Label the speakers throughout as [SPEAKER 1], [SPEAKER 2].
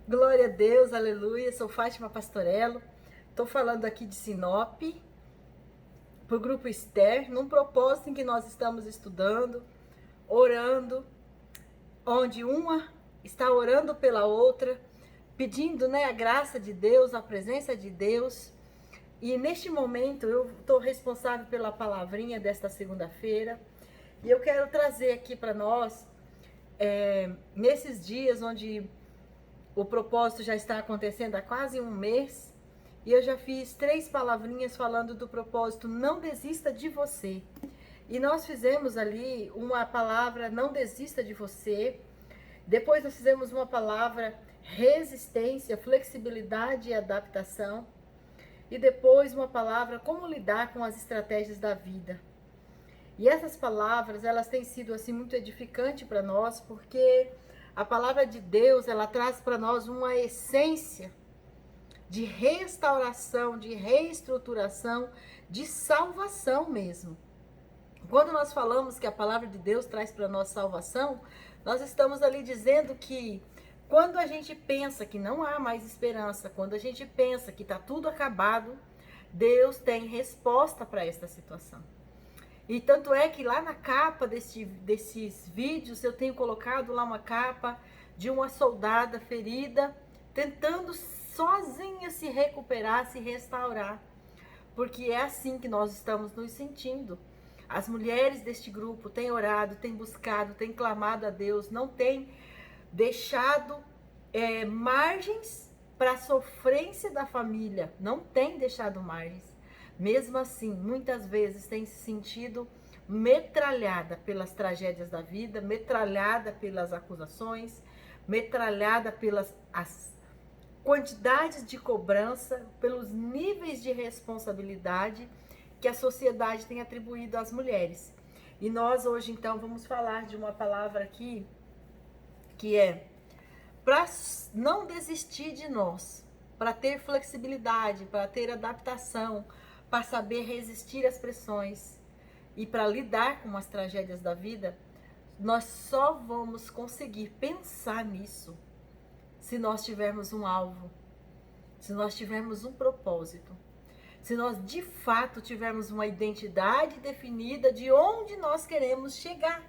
[SPEAKER 1] Glória a Deus, aleluia. Sou Fátima Pastorello. Estou falando aqui de Sinop, para o Grupo Esther, num propósito em que nós estamos estudando, orando, onde uma está orando pela outra, pedindo, a graça de Deus, a presença de Deus. E neste momento eu estou responsável pela palavrinha desta segunda-feira. E eu quero trazer aqui para nós, nesses dias onde o propósito já está acontecendo há quase um mês, e eu já fiz 3 palavrinhas falando do propósito não desista de você. E nós fizemos ali uma palavra não desista de você. Depois nós fizemos uma palavra resistência, flexibilidade e adaptação. E depois uma palavra como lidar com as estratégias da vida. E essas palavras, elas têm sido assim muito edificantes para nós, porque a palavra de Deus, ela traz para nós uma essência de restauração, de reestruturação, de salvação mesmo. Quando nós falamos que a palavra de Deus traz para nós salvação, nós estamos ali dizendo que quando a gente pensa que não há mais esperança, quando a gente pensa que está tudo acabado, Deus tem resposta para esta situação. E tanto é que lá na capa desses vídeos eu tenho colocado lá uma capa de uma soldada ferida, tentando sozinha se recuperar, se restaurar. Porque é assim que nós estamos nos sentindo. As mulheres deste grupo têm orado, têm buscado, têm clamado a Deus, não têm deixado margens para a sofrência da família, não têm deixado margens. Mesmo assim, muitas vezes tem se sentido metralhada pelas tragédias da vida, metralhada pelas acusações, metralhada pelas quantidades de cobrança, pelos níveis de responsabilidade que a sociedade tem atribuído às mulheres. E nós hoje então vamos falar de uma palavra aqui que é para não desistir de nós, para ter flexibilidade, para ter adaptação, para saber resistir às pressões e para lidar com as tragédias da vida. Nós só vamos conseguir pensar nisso se nós tivermos um alvo, se nós tivermos um propósito, se nós de fato tivermos uma identidade definida de onde nós queremos chegar.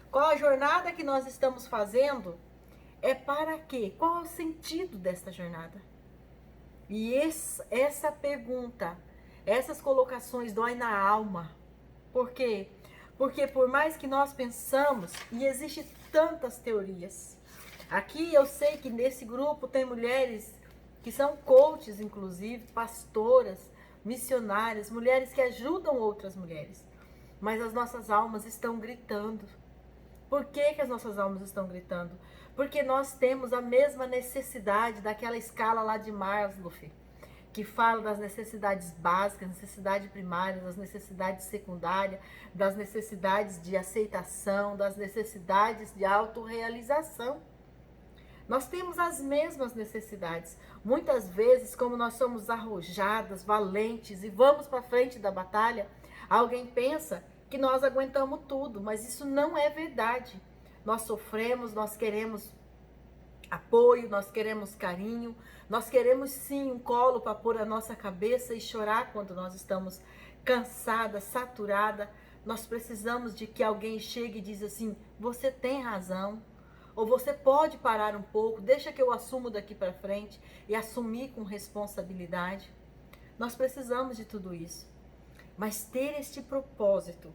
[SPEAKER 1] Qual a jornada que nós estamos fazendo? É para quê? Qual é o sentido desta jornada? E essa pergunta, essas colocações doem na alma. Por quê? Porque por mais que nós pensamos, e existem tantas teorias. Aqui eu sei que nesse grupo tem mulheres que são coaches, inclusive, pastoras, missionárias, mulheres que ajudam outras mulheres. Mas as nossas almas estão gritando. Por que as nossas almas estão gritando? Porque nós temos a mesma necessidade daquela escala lá de Maslow, que fala das necessidades básicas, necessidade primária, das necessidades secundárias, das necessidades de aceitação, das necessidades de autorrealização. Nós temos as mesmas necessidades. Muitas vezes, como nós somos arrojadas, valentes e vamos para frente da batalha, alguém pensa que nós aguentamos tudo, mas isso não é verdade. Nós sofremos, nós queremos apoio, nós queremos carinho, nós queremos sim um colo para pôr a nossa cabeça e chorar quando nós estamos cansada, saturada. Nós precisamos de que alguém chegue e diz assim: você tem razão. Ou você pode parar um pouco, deixa que eu assumo daqui para frente e assumir com responsabilidade. Nós precisamos de tudo isso. Mas ter este propósito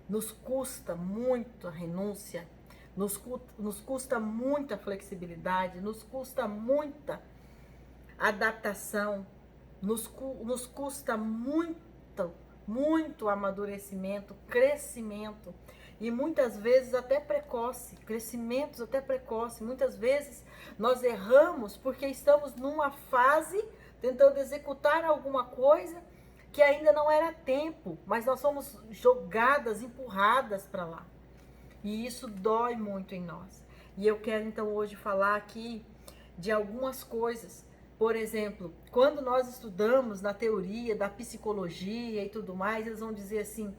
[SPEAKER 1] nos custa muito a renúncia, nos custa muita flexibilidade, nos custa muita adaptação, nos custa muito amadurecimento, crescimento. E muitas vezes até precoce, crescimentos até precoce. Muitas vezes nós erramos porque estamos numa fase tentando executar alguma coisa que ainda não era tempo, mas nós somos jogadas, empurradas para lá. E isso dói muito em nós. E eu quero então hoje falar aqui de algumas coisas. Por exemplo, quando nós estudamos na teoria da psicologia e tudo mais, eles vão dizer assim: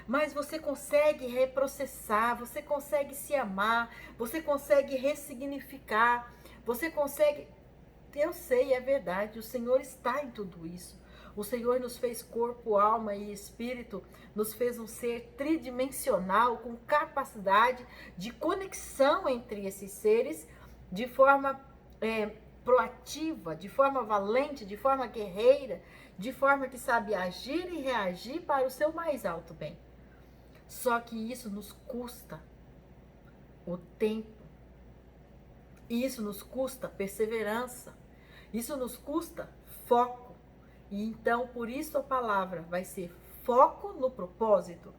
[SPEAKER 1] mas você consegue reprocessar, você consegue se amar, você consegue ressignificar, Você consegue? Eu sei, é verdade, o Senhor está em tudo isso. O Senhor nos fez corpo, alma e espírito, nos fez um ser tridimensional, com capacidade de conexão entre esses seres, de forma proativa, de forma valente, de forma guerreira, de forma que sabe agir e reagir para o seu mais alto bem. Só que isso nos custa o tempo, isso nos custa perseverança, isso nos custa foco. E então, por isso a palavra vai ser foco no propósito.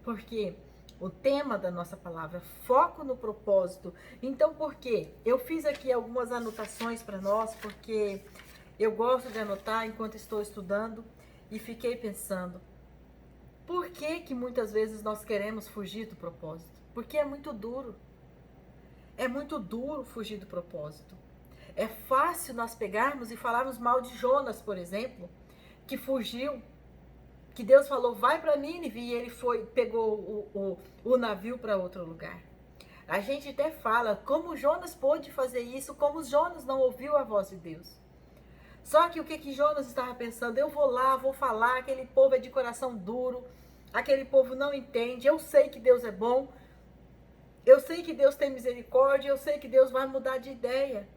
[SPEAKER 1] Porque o tema da nossa palavra, foco no propósito. Então, por quê? Eu fiz aqui algumas anotações para nós, porque eu gosto de anotar enquanto estou estudando e fiquei pensando, por que que muitas vezes nós queremos fugir do propósito? Porque é muito duro. É muito duro fugir do propósito. É fácil nós pegarmos e falarmos mal de Jonas, por exemplo, que fugiu, que Deus falou, vai para Nínive, e ele pegou o navio para outro lugar. A gente até fala, como Jonas pôde fazer isso, como Jonas não ouviu a voz de Deus. Só que o que Jonas estava pensando? Eu vou lá, vou falar, aquele povo é de coração duro, aquele povo não entende, eu sei que Deus é bom, eu sei que Deus tem misericórdia, eu sei que Deus vai mudar de ideia.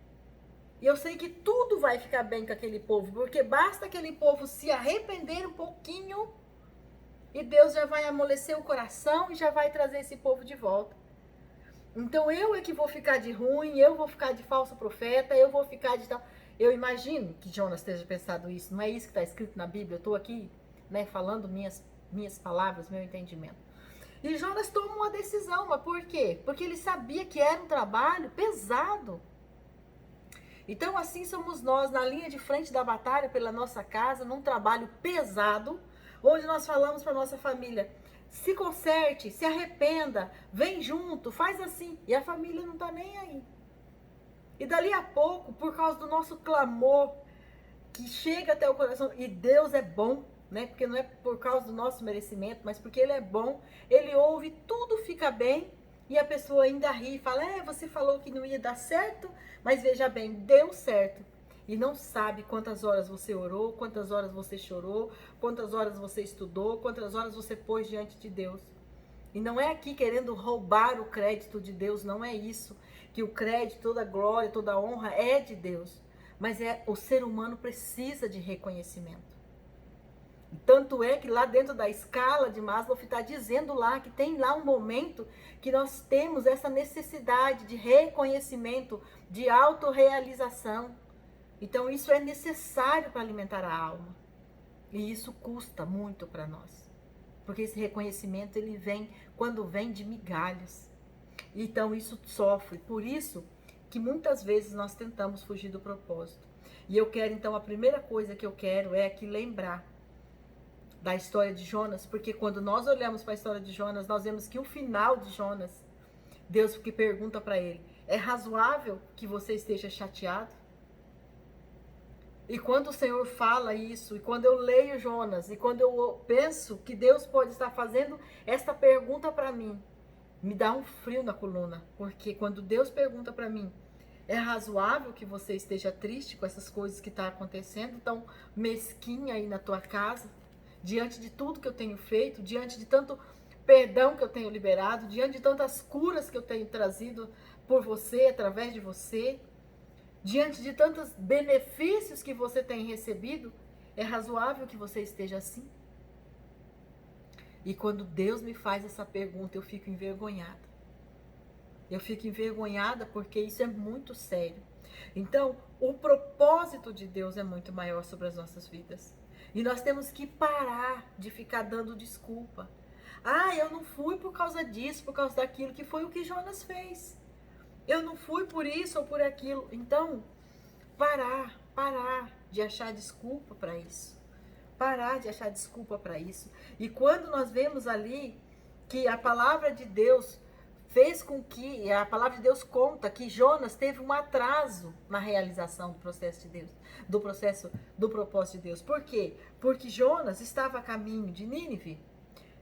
[SPEAKER 1] E eu sei que tudo vai ficar bem com aquele povo, porque basta aquele povo se arrepender um pouquinho e Deus já vai amolecer o coração e já vai trazer esse povo de volta. Então eu é que vou ficar de ruim, eu vou ficar de falso profeta, eu vou ficar de tal. Eu imagino que Jonas esteja pensando isso, não é isso que está escrito na Bíblia, eu estou aqui, né, falando minhas palavras, meu entendimento. E Jonas toma uma decisão, mas por quê? Porque ele sabia que era um trabalho pesado. Então assim somos nós, na linha de frente da batalha pela nossa casa, num trabalho pesado, onde nós falamos para nossa família, se conserte, se arrependa, vem junto, faz assim. E a família não está nem aí. E dali a pouco, por causa do nosso clamor, que chega até o coração, e Deus é bom, né? Porque não é por causa do nosso merecimento, mas porque Ele é bom, Ele ouve, tudo fica bem, e a pessoa ainda ri e fala, você falou que não ia dar certo, mas veja bem, deu certo. E não sabe quantas horas você orou, quantas horas você chorou, quantas horas você estudou, quantas horas você pôs diante de Deus. E não é aqui querendo roubar o crédito de Deus, não é isso. Que o crédito, toda a glória, toda a honra é de Deus. Mas o ser humano precisa de reconhecimento. Tanto é que lá dentro da escala de Maslow está dizendo lá que tem lá um momento que nós temos essa necessidade de reconhecimento, de autorrealização. Então isso é necessário para alimentar a alma. E isso custa muito para nós. Porque esse reconhecimento ele vem quando vem de migalhas. Então isso sofre. Por isso que muitas vezes nós tentamos fugir do propósito. E eu quero então, a primeira coisa que eu quero é aqui lembrar da história de Jonas, porque quando nós olhamos para a história de Jonas, nós vemos que o final de Jonas, Deus que pergunta para ele, é razoável que você esteja chateado? E quando o Senhor fala isso, e quando eu leio Jonas, e quando eu penso que Deus pode estar fazendo esta pergunta para mim, me dá um frio na coluna, porque quando Deus pergunta para mim, é razoável que você esteja triste com essas coisas que estão acontecendo, tão mesquinha aí na tua casa, diante de tudo que eu tenho feito, diante de tanto perdão que eu tenho liberado, diante de tantas curas que eu tenho trazido por você, através de você, diante de tantos benefícios que você tem recebido, é razoável que você esteja assim? E quando Deus me faz essa pergunta, eu fico envergonhada. Eu fico envergonhada porque isso é muito sério. Então, o propósito de Deus é muito maior sobre as nossas vidas. E nós temos que parar de ficar dando desculpa. Eu não fui por causa disso, por causa daquilo, que foi o que Jonas fez. Eu não fui por isso ou por aquilo. Então, parar de achar desculpa para isso. Parar de achar desculpa para isso. E quando nós vemos ali que a palavra de Deus fez com que, a palavra de Deus conta que Jonas teve um atraso na realização do processo de Deus, do propósito de Deus. Por quê? Porque Jonas estava a caminho de Nínive,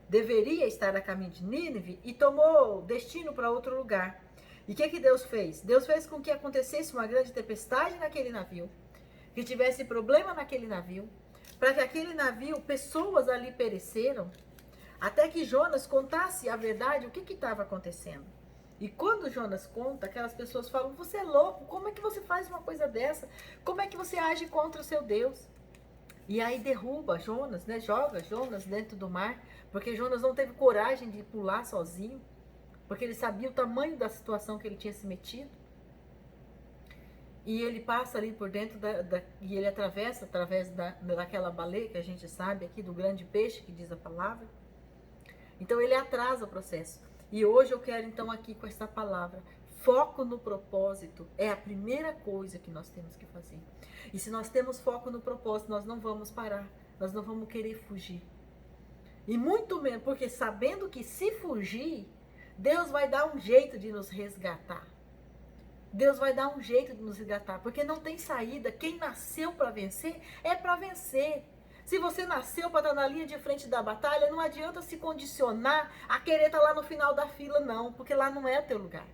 [SPEAKER 1] deveria estar a caminho de Nínive e tomou destino para outro lugar. E o que Deus fez? Deus fez com que acontecesse uma grande tempestade naquele navio, que tivesse problema naquele navio, para que aquele navio, pessoas ali pereceram, até que Jonas contasse a verdade, o que estava acontecendo. E quando Jonas conta, aquelas pessoas falam, você é louco, como é que você faz uma coisa dessa? Como é que você age contra o seu Deus? E aí derruba Jonas, né? Joga Jonas dentro do mar, porque Jonas não teve coragem de pular sozinho, porque ele sabia o tamanho da situação que ele tinha se metido. E ele passa ali por dentro e ele atravessa através daquela baleia que a gente sabe aqui, do grande peixe que diz a palavra. Então ele atrasa o processo. E hoje eu quero então aqui com essa palavra, foco no propósito é a primeira coisa que nós temos que fazer. E se nós temos foco no propósito, nós não vamos parar, nós não vamos querer fugir. E muito menos, porque sabendo que se fugir, Deus vai dar um jeito de nos resgatar. Deus vai dar um jeito de nos resgatar, porque não tem saída. Quem nasceu para vencer, é para vencer. Se você nasceu para estar na linha de frente da batalha, não adianta se condicionar a querer estar lá no final da fila, não, porque lá não é teu lugar.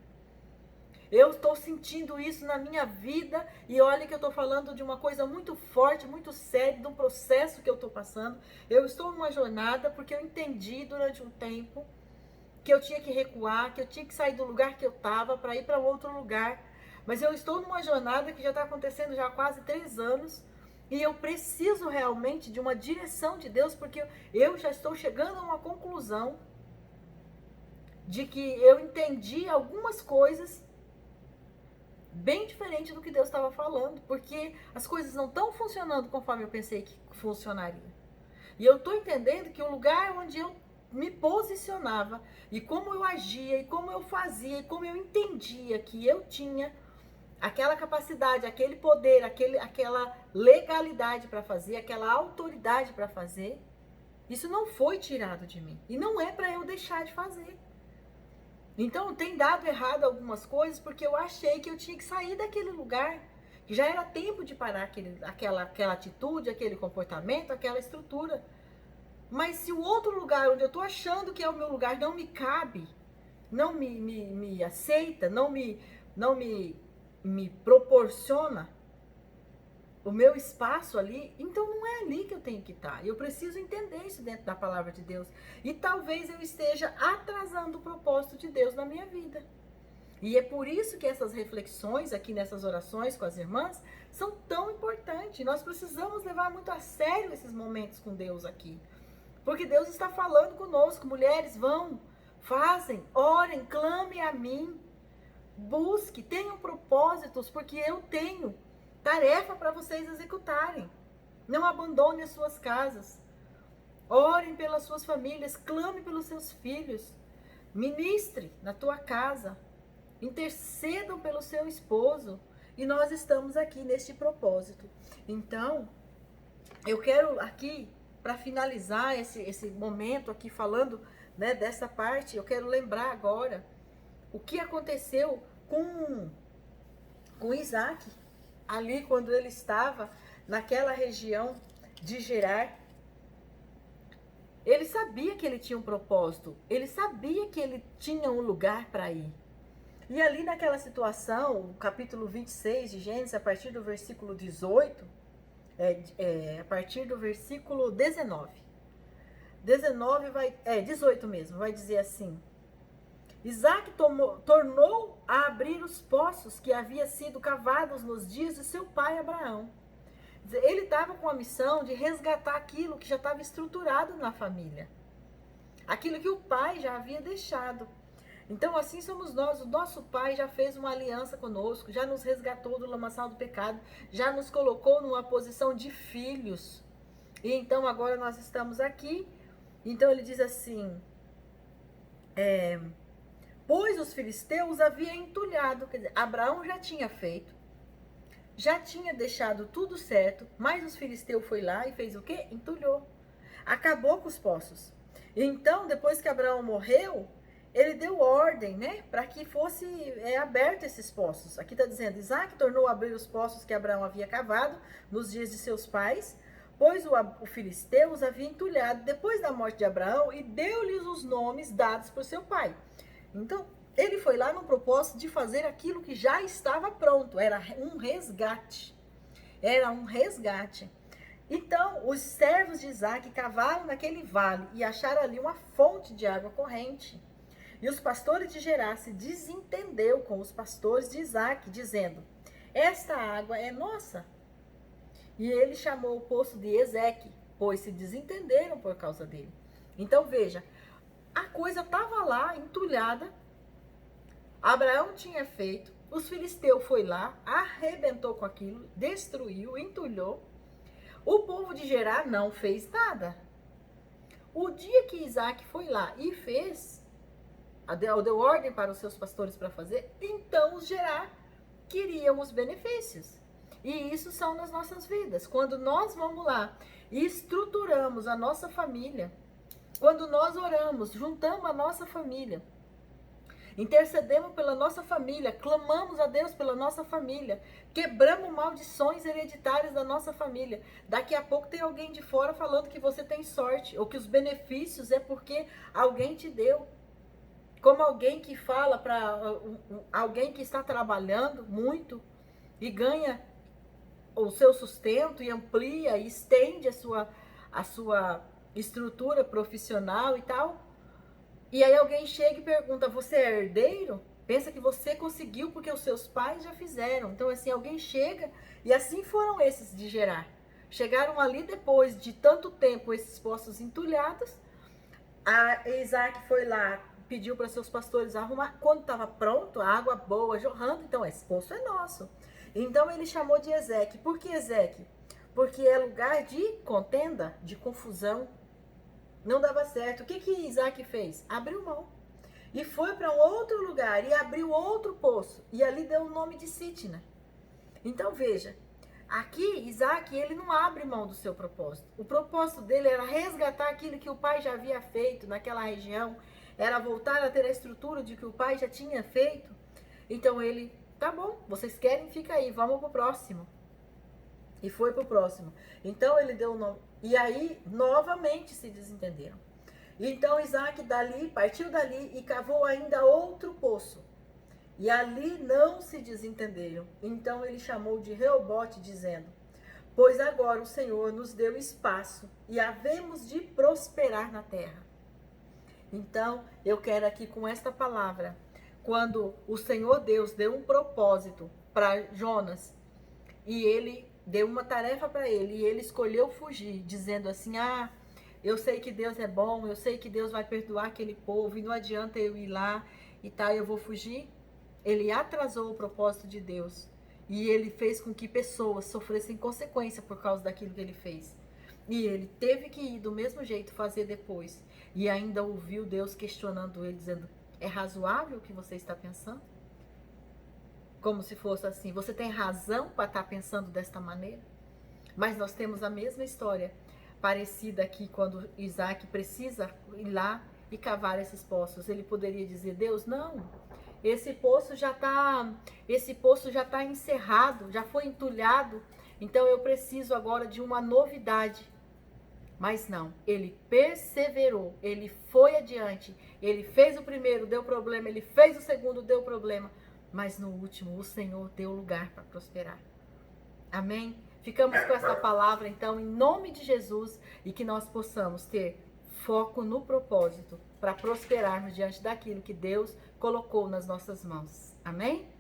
[SPEAKER 1] Eu estou sentindo isso na minha vida e olha que eu estou falando de uma coisa muito forte, muito séria, de um processo que eu estou passando. Eu estou numa jornada porque eu entendi durante um tempo que eu tinha que recuar, que eu tinha que sair do lugar que eu estava para ir para outro lugar. Mas eu estou numa jornada que já está acontecendo já há quase 3 anos e eu preciso realmente de uma direção de Deus, porque eu já estou chegando a uma conclusão de que eu entendi algumas coisas bem diferente do que Deus estava falando, porque as coisas não estão funcionando conforme eu pensei que funcionaria. E eu estou entendendo que o lugar onde eu me posicionava, e como eu agia, e como eu fazia, e como eu entendia que eu tinha aquela capacidade, aquele poder, aquela legalidade para fazer, aquela autoridade para fazer, isso não foi tirado de mim. E não é para eu deixar de fazer. Então, tem dado errado algumas coisas porque eu achei que eu tinha que sair daquele lugar. Que já era tempo de parar aquela atitude, aquele comportamento, aquela estrutura. Mas se o outro lugar onde eu estou achando que é o meu lugar não me cabe, não me aceita, não me proporciona o meu espaço ali, então não é ali que eu tenho que estar. Eu preciso entender isso dentro da palavra de Deus. E talvez eu esteja atrasando o propósito de Deus na minha vida. E é por isso que essas reflexões aqui nessas orações com as irmãs são tão importantes. Nós precisamos levar muito a sério esses momentos com Deus aqui. Porque Deus está falando conosco. Mulheres, vão, fazem, orem, clamem a mim. Busque, tenham propósitos, porque eu tenho tarefa para vocês executarem. Não abandone as suas casas. Orem pelas suas famílias, clame pelos seus filhos. Ministre na tua casa. Intercedam pelo seu esposo. E nós estamos aqui neste propósito. Então, eu quero aqui, para finalizar esse momento aqui falando, né, dessa parte, eu quero lembrar agora o que aconteceu com Isaac, ali quando ele estava naquela região de Gerar. Ele sabia que ele tinha um propósito, ele sabia que ele tinha um lugar para ir. E ali naquela situação, o capítulo 26 de Gênesis, a partir do versículo 18, a partir do versículo 19. 18 mesmo, vai dizer assim: Isaac tornou a abrir os poços que haviam sido cavados nos dias de seu pai Abraão. Ele estava com a missão de resgatar aquilo que já estava estruturado na família. Aquilo que o pai já havia deixado. Então assim somos nós, o nosso pai já fez uma aliança conosco, já nos resgatou do lamaçal do pecado, já nos colocou numa posição de filhos. E então agora nós estamos aqui, então ele diz assim, pois os filisteus haviam entulhado, quer dizer, Abraão já tinha feito, já tinha deixado tudo certo, mas os filisteus foi lá e fez o quê? Entulhou, acabou com os poços. Então depois que Abraão morreu, ele deu ordem, né, para que fosse aberto esses poços. Aqui está dizendo, Isaac tornou a abrir os poços que Abraão havia cavado nos dias de seus pais, pois o filisteu os havia entulhado depois da morte de Abraão e deu-lhes os nomes dados por seu pai. Então, ele foi lá no propósito de fazer aquilo que já estava pronto. Era um resgate. Era um resgate. Então, os servos de Isaac cavaram naquele vale e acharam ali uma fonte de água corrente. E os pastores de Gerar se desentendeu com os pastores de Isaac, dizendo: esta água é nossa. E ele chamou o poço de Ezeque, pois se desentenderam por causa dele. Então, veja, a coisa estava lá, entulhada. Abraão tinha feito, os filisteus foi lá, arrebentou com aquilo, destruiu, entulhou. O povo de Gerar não fez nada. O dia que Isaac foi lá e fez, deu ordem para os seus pastores para fazer, então os Gerar queriam os benefícios. E isso são nas nossas vidas. Quando nós vamos lá e estruturamos a nossa família, quando nós oramos, juntamos a nossa família, intercedemos pela nossa família, clamamos a Deus pela nossa família, quebramos maldições hereditárias da nossa família. Daqui a pouco tem alguém de fora falando que você tem sorte, ou que os benefícios é porque alguém te deu. Como alguém que fala para alguém que está trabalhando muito e ganha o seu sustento e amplia e estende a sua estrutura profissional e tal. E aí alguém chega e pergunta: você é herdeiro? Pensa que você conseguiu porque os seus pais já fizeram. Então, assim, alguém chega, e assim foram esses de Gerar. Chegaram ali depois de tanto tempo esses poços entulhados. Isaac foi lá, pediu para seus pastores arrumar. Quando estava pronto, a água boa jorrando, então esse poço é nosso. Então ele chamou de Ezeque. Por que Ezeque? Porque é lugar de contenda, de confusão. Não dava certo. O que Isaac fez? Abriu mão. E foi para um outro lugar e abriu outro poço. E ali deu o nome de Sitna. Então veja, aqui Isaac, ele não abre mão do seu propósito. O propósito dele era resgatar aquilo que o pai já havia feito naquela região. Era voltar a ter a estrutura de que o pai já tinha feito. Então ele, tá bom, vocês querem? Fica aí, vamos pro próximo. E foi pro próximo. Então ele deu o nome. E aí, novamente se desentenderam. Então Isaac partiu dali e cavou ainda outro poço. E ali não se desentenderam. Então ele chamou de Reobote, dizendo: pois agora o Senhor nos deu espaço e havemos de prosperar na terra. Então, eu quero aqui com esta palavra, quando o Senhor Deus deu um propósito para Jonas, e ele deu uma tarefa para ele, e ele escolheu fugir, dizendo assim: eu sei que Deus é bom, eu sei que Deus vai perdoar aquele povo, e não adianta eu ir lá e tal, eu vou fugir. Ele atrasou o propósito de Deus, e ele fez com que pessoas sofressem consequência por causa daquilo que ele fez. E ele teve que ir do mesmo jeito fazer depois, e ainda ouviu Deus questionando ele, dizendo: é razoável o que você está pensando? Como se fosse assim, você tem razão para estar pensando desta maneira? Mas nós temos a mesma história parecida aqui, quando Isaac precisa ir lá e cavar esses poços. Ele poderia dizer: Deus, não, esse poço já está encerrado, já foi entulhado, então eu preciso agora de uma novidade. Mas não, ele perseverou, ele foi adiante, ele fez o primeiro, deu problema, ele fez o segundo, deu problema. Mas no último, o Senhor deu lugar para prosperar. Amém? Ficamos com essa palavra, então, em nome de Jesus, e que nós possamos ter foco no propósito para prosperarmos diante daquilo que Deus colocou nas nossas mãos. Amém?